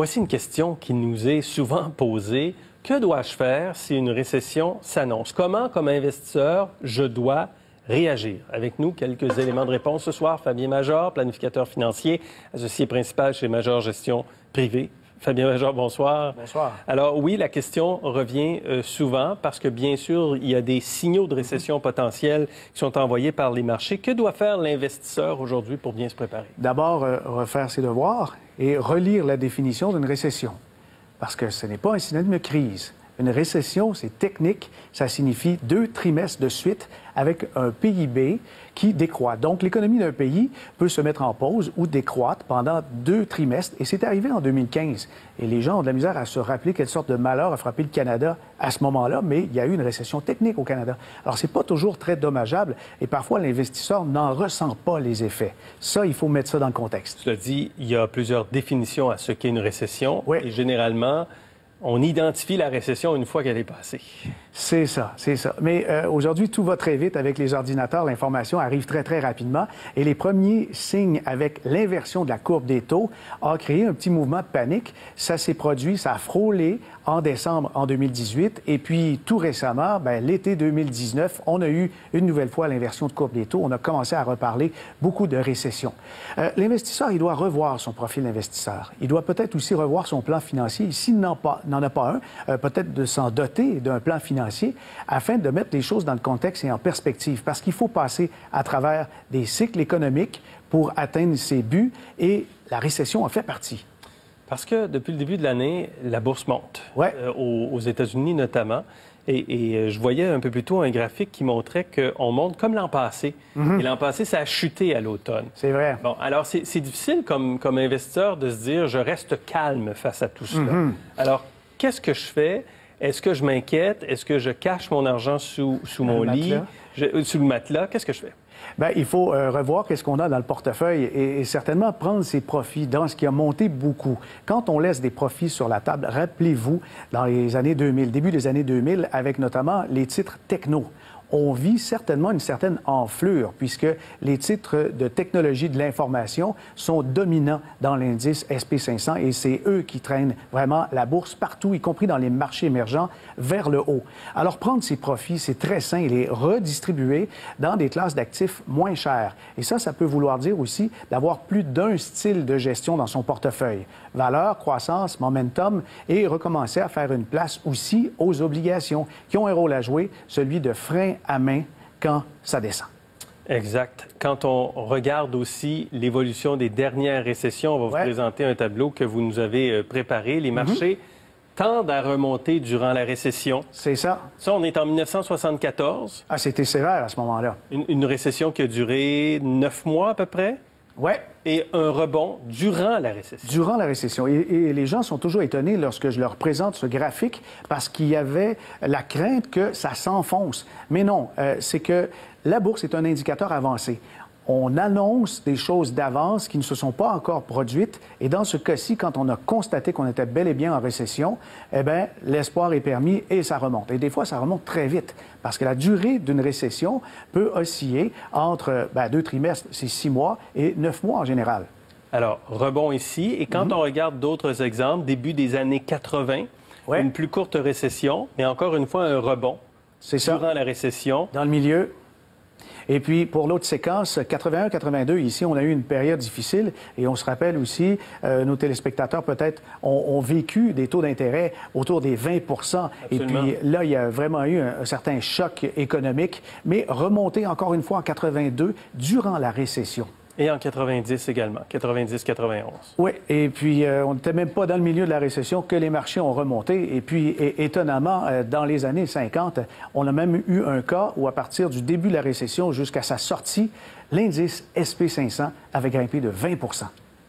Voici une question qui nous est souvent posée. Que dois-je faire si une récession s'annonce? Comment, comme investisseur, je dois réagir? Avec nous, quelques éléments de réponse ce soir. Fabien Major, planificateur financier, associé principal chez Major Gestion Privée. Fabien Major, bonsoir. Bonsoir. Alors oui, la question revient souvent parce que, bien sûr, il y a des signaux de récession potentiels qui sont envoyés par les marchés. Que doit faire l'investisseur aujourd'hui pour bien se préparer? D'abord, refaire ses devoirs et relire la définition d'une récession. Parce que ce n'est pas un synonyme de crise. Une récession, c'est technique. Ça signifie 2 trimestres de suite avec un PIB qui décroît. Donc, l'économie d'un pays peut se mettre en pause ou décroître pendant 2 trimestres. Et c'est arrivé en 2015. Et les gens ont de la misère à se rappeler quelle sorte de malheur a frappé le Canada à ce moment-là, mais il y a eu une récession technique au Canada. Alors, c'est pas toujours très dommageable et parfois, l'investisseur n'en ressent pas les effets. Ça, il faut mettre ça dans le contexte. Cela dit, il y a plusieurs définitions à ce qu'est une récession. Oui. Et généralement, on identifie la récession une fois qu'elle est passée. C'est ça, c'est ça. Mais aujourd'hui, tout va très vite avec les ordinateurs. L'information arrive très, très rapidement. Et les premiers signes avec l'inversion de la courbe des taux a créé un petit mouvement de panique. Ça s'est produit, ça a frôlé en décembre en 2018. Et puis, tout récemment, l'été 2019, on a eu une nouvelle fois l'inversion de courbe des taux. On a commencé à reparler beaucoup de récession. L'investisseur, il doit revoir son profil d'investisseur. Il doit peut-être aussi revoir son plan financier. S'il n'en a pas un, peut-être de s'en doter d'un plan financier afin de mettre les choses dans le contexte et en perspective. Parce qu'il faut passer à travers des cycles économiques pour atteindre ses buts et la récession en fait partie. Parce que depuis le début de l'année, la bourse monte, ouais. Aux États-Unis notamment. Et je voyais un peu plus tôt un graphique qui montrait qu'on monte comme l'an passé. Et l'an passé, ça a chuté à l'automne. C'est vrai. Bon, alors c'est difficile comme investisseur de se dire, je reste calme face à tout cela. Alors, qu'est-ce que je fais? Est-ce que je m'inquiète? Est-ce que je cache mon argent sous mon lit? Sous le matelas? Qu'est-ce que je fais? Bien, il faut revoir qu'est-ce qu'on a dans le portefeuille et certainement prendre ses profits dans ce qui a monté beaucoup. Quand on laisse des profits sur la table, rappelez-vous, dans les années 2000, début des années 2000, avec notamment les titres techno, on vit certainement une certaine enflure puisque les titres de technologie de l'information sont dominants dans l'indice SP500 et c'est eux qui traînent vraiment la bourse partout, y compris dans les marchés émergents, vers le haut. Alors, prendre ces profits, c'est très sain et les redistribuer dans des classes d'actifs moins chères. Et ça peut vouloir dire aussi d'avoir plus d'un style de gestion dans son portefeuille. Valeur, croissance, momentum et recommencer à faire une place aussi aux obligations qui ont un rôle à jouer, celui de frein à main quand ça descend. Exact. Quand on regarde aussi l'évolution des dernières récessions, on va vous présenter un tableau que vous nous avez préparé. Les marchés tendent à remonter durant la récession. C'est ça. Ça, on est en 1974. Ah, c'était sévère à ce moment-là. Une récession qui a duré 9 mois à peu près. Oui. Et un rebond durant la récession. Durant la récession. Et les gens sont toujours étonnés lorsque je leur présente ce graphique parce qu'il y avait la crainte que ça s'enfonce. Mais non, c'est que la bourse est un indicateur avancé. On annonce des choses d'avance qui ne se sont pas encore produites. Et dans ce cas-ci, quand on a constaté qu'on était bel et bien en récession, eh bien, l'espoir est permis et ça remonte. Et des fois, ça remonte très vite parce que la durée d'une récession peut osciller entre 2 trimestres, c'est 6 mois, et 9 mois en général. Alors, rebond ici. Et quand on regarde d'autres exemples, début des années 80, une plus courte récession, mais encore une fois, un rebond. C'est ça. Durant la récession. Dans le milieu. Et puis, pour l'autre séquence, 81-82, ici, on a eu une période difficile et on se rappelle aussi, nos téléspectateurs peut-être ont vécu des taux d'intérêt autour des 20 Absolument. Et puis là, il y a vraiment eu un certain choc économique, mais remonté encore une fois en 82 durant la récession. Et en 90 également, 90-91. Oui, et puis on n'était même pas dans le milieu de la récession que les marchés ont remonté. Et puis, étonnamment, dans les années 50, on a même eu un cas où, à partir du début de la récession jusqu'à sa sortie, l'indice SP500 avait grimpé de 20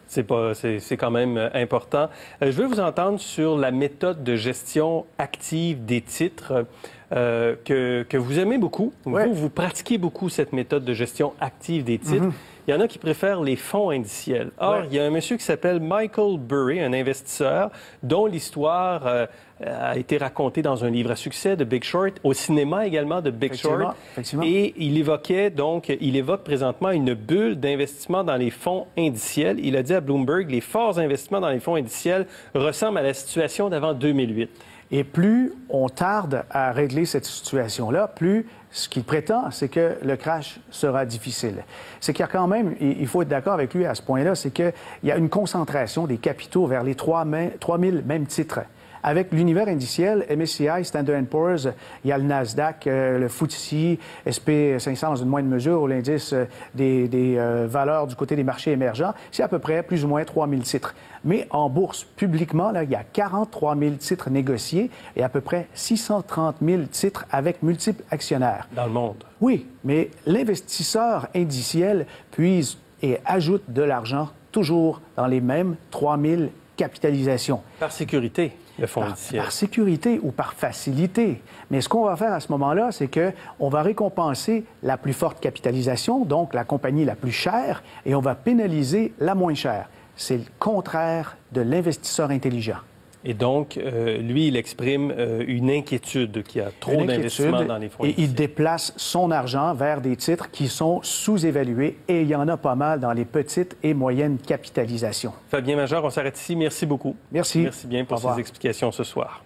C'est quand même important. Je veux vous entendre sur la méthode de gestion active des titres. que vous aimez beaucoup. Ouais. Vous pratiquez beaucoup cette méthode de gestion active des titres. Il y en a qui préfèrent les fonds indiciels. Or, il y a un monsieur qui s'appelle Michael Burry, un investisseur dont l'histoire a été racontée dans un livre à succès de Big Short, au cinéma également de Big Short. Et il évoque présentement une bulle d'investissement dans les fonds indiciels. Il a dit à Bloomberg, les forts investissements dans les fonds indiciels ressemblent à la situation d'avant 2008. Et plus on tarde à régler cette situation-là, plus ce qu'il prétend, c'est que le crash sera difficile. C'est qu'il y a quand même, il faut être d'accord avec lui à ce point-là, c'est qu'il y a une concentration des capitaux vers les 3000 mêmes titres. Avec l'univers indiciel, MSCI, Standard & Poor's, il y a le Nasdaq, le FTSE, SP500 dans une moindre mesure, ou l'indice des valeurs du côté des marchés émergents, c'est à peu près plus ou moins 3000 titres. Mais en bourse, publiquement, là, il y a 43 000 titres négociés et à peu près 630 000 titres avec multiples actionnaires. Dans le monde. Oui, mais l'investisseur indiciel puise et ajoute de l'argent toujours dans les mêmes 3000 capitalisations. Par sécurité. Le fonds indiciel. Par sécurité ou par facilité. Mais ce qu'on va faire à ce moment-là, c'est qu'on va récompenser la plus forte capitalisation, donc la compagnie la plus chère, et on va pénaliser la moins chère. C'est le contraire de l'investisseur intelligent. Et donc, lui, il exprime une inquiétude qu'il y a trop d'investissements dans les fonds indiciels. Et il déplace son argent vers des titres qui sont sous-évalués, et il y en a pas mal dans les petites et moyennes capitalisations. Fabien Major, on s'arrête ici. Merci beaucoup. Merci. Merci bien pour ces explications ce soir.